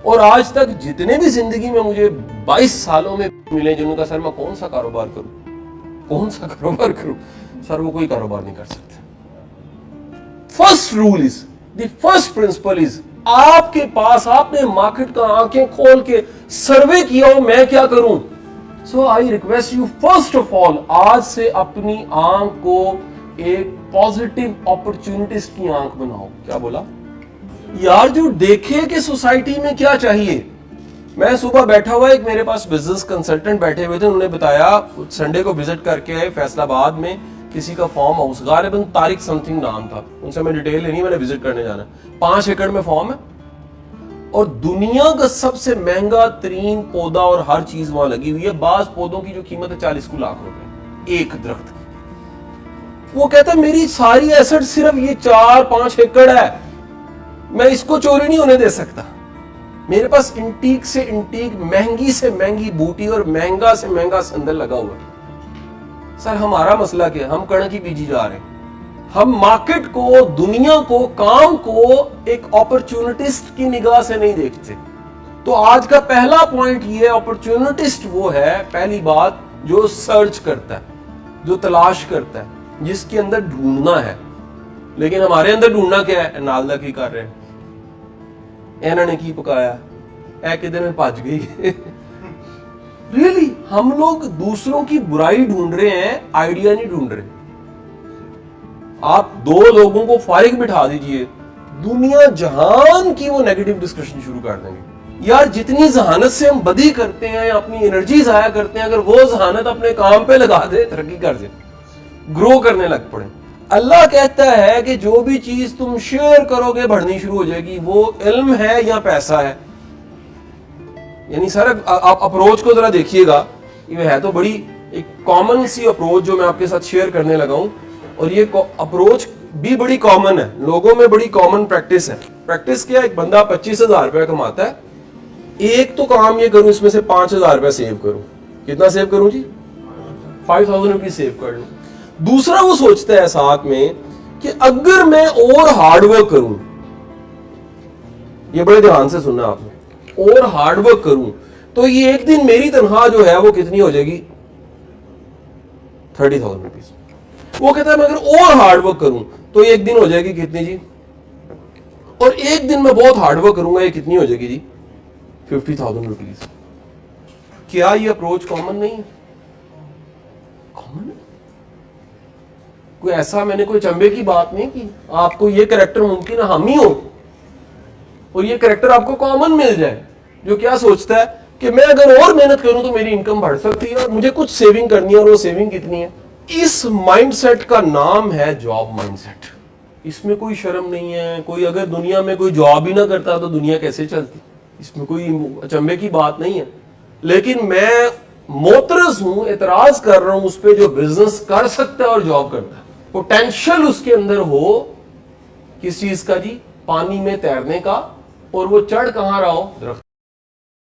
اور آج تک جتنے بھی زندگی میں مجھے 22 سالوں میں ملے جنہوں کا سر میں کون سا کاروبار کروں سر وہ کوئی کاروبار نہیں کر سکتے. First rule is the first principle از آپ کے پاس آپ نے مارکیٹ کا آنکھیں کھول کے سروے کیا ہو میں کیا کروں. So I request you first of all آج سے اپنی آنکھ کو ایک پازیٹیو اپرچونٹیز کی آنکھ بناؤ. کیا بولا یار؟ جو دیکھے کہ سوسائٹی میں کیا چاہیے. میں صبح بیٹھا ہوا ایک میرے پاس بزنس کنسلٹنٹ بیٹھے ہوئے تھے, انہوں نے بتایا سنڈے کو وزٹ کر کے آئے فیصل آباد میں کسی کا فارم ہاؤس, غالباً طارق سم تھنگ نام تھا, ان سے میں ڈیٹیل لینی, میں نے وزٹ کرنے جانا. 5 ایکڑ میں فارم ہے اور دنیا کا سب سے مہنگا ترین پودا اور ہر چیز وہاں لگی ہوئی ہے. بعض پودوں کی جو قیمت ہے 40 لاکھ روپے ایک درخت کی. وہ کہتا ہے میری ساری ایسٹ صرف یہ 4-5 ایکڑ ہے, میں اس کو چوری نہیں ہونے دے سکتا. میرے پاس انٹیک سے انٹیک مہنگی سے مہنگی بوٹی اور مہنگا سے مہنگا سندل لگا ہوا ہے. سر ہمارا مسئلہ کیا, ہم کڑک ہی پیجی جا رہے ہیں. ہم مارکیٹ کو, دنیا کو, کام کو ایک اپرچونٹسٹ کی نگاہ سے نہیں دیکھتے. تو آج کا پہلا پوائنٹ یہ ہے, اپرچونٹسٹ وہ ہے پہلی بات جو سرچ کرتا ہے, جو تلاش کرتا ہے, جس کے اندر ڈھونڈنا ہے. لیکن ہمارے اندر ڈھونڈنا کیا ہے؟ نالدہ کی کر رہے ہیں, انہوں نے کی پکایا, اے کدے میں پاج گئی. ریئلی ہم لوگ دوسروں کی برائی ڈھونڈ رہے ہیں, آئیڈیا نہیں ڈھونڈ رہے. آپ 2 لوگوں کو فارغ بٹھا دیجئے, دنیا جہان کی وہ نیگیٹو ڈسکشن شروع کر دیں گے. یار جتنی ذہانت سے ہم بدی کرتے ہیں, اپنی انرجی ضائع کرتے ہیں, اگر وہ ذہانت اپنے کام پہ لگا دے, ترقی کر دے, گرو کرنے لگ پڑے. اللہ کہتا ہے کہ جو بھی چیز تم شیئر کرو گے بڑھنی شروع ہو جائے گی, وہ علم ہے یا پیسہ ہے. یعنی سر آپ اپروچ کو ذرا دیکھیے گا, یہ ہے تو بڑی ایک کامن سی اپروچ جو میں آپ کے ساتھ شیئر کرنے لگا ہوں, اور یہ اپروچ بھی بڑی کامن ہے, لوگوں میں بڑی کامن پریکٹس ہے. پریکٹس کیا؟ ایک بندہ 25,000 روپے کماتا ہے, ایک تو کام یہ کروں اس میں سے 5,000 روپے سیو کروں. کتنا سیو کروں جی؟ 5,000 روپے سیو کر لوں. دوسرا وہ سوچتا ہے ساتھ میں کہ اگر میں اور ہارڈ ورک کروں, یہ بڑے دھیان سے سننا آپ نے, اور ہارڈ ورک کروں تو یہ ایک دن میری تنخواہ جو ہے وہ کتنی ہو جائے گی؟ 30,000 روپیز. وہ کہتا ہے میں اگر اور ہارڈ ورک کروں تو یہ ایک دن ہو جائے گی کتنی جی؟ اور ایک دن میں بہت ہارڈ ورک کروں گا, یہ کتنی ہو جائے گی جی؟ 50,000 روپیز. کیا یہ اپروچ کامن نہیں ہے؟ کامن ہے. کوئی ایسا میں نے کوئی چمبے کی بات نہیں کی. آپ کو یہ کریکٹر ممکن ہے ہم ہی ہو, اور یہ کریکٹر آپ کو کامن مل جائے, جو کیا سوچتا ہے کہ میں اگر اور محنت کروں تو میری انکم بڑھ سکتی ہے, اور مجھے کچھ سیونگ کرنی ہے, اور وہ سیونگ کتنی ہے. اس مائنڈ سیٹ کا نام ہے جاب مائنڈ سیٹ. اس میں کوئی شرم نہیں ہے. کوئی اگر دنیا میں کوئی جاب ہی نہ کرتا تو دنیا کیسے چلتی؟ اس میں کوئی چمبے کی بات نہیں ہے. لیکن میں معترض ہوں, اعتراض کر رہا ہوں اس پہ جو بزنس کر سکتا ہے اور جاب کرتا ہے. پوٹینشل اس کے اندر ہو کس چیز کا جی؟ پانی میں تیرنے کا, اور وہ چڑھ کہاں رہا ہو؟ درخت.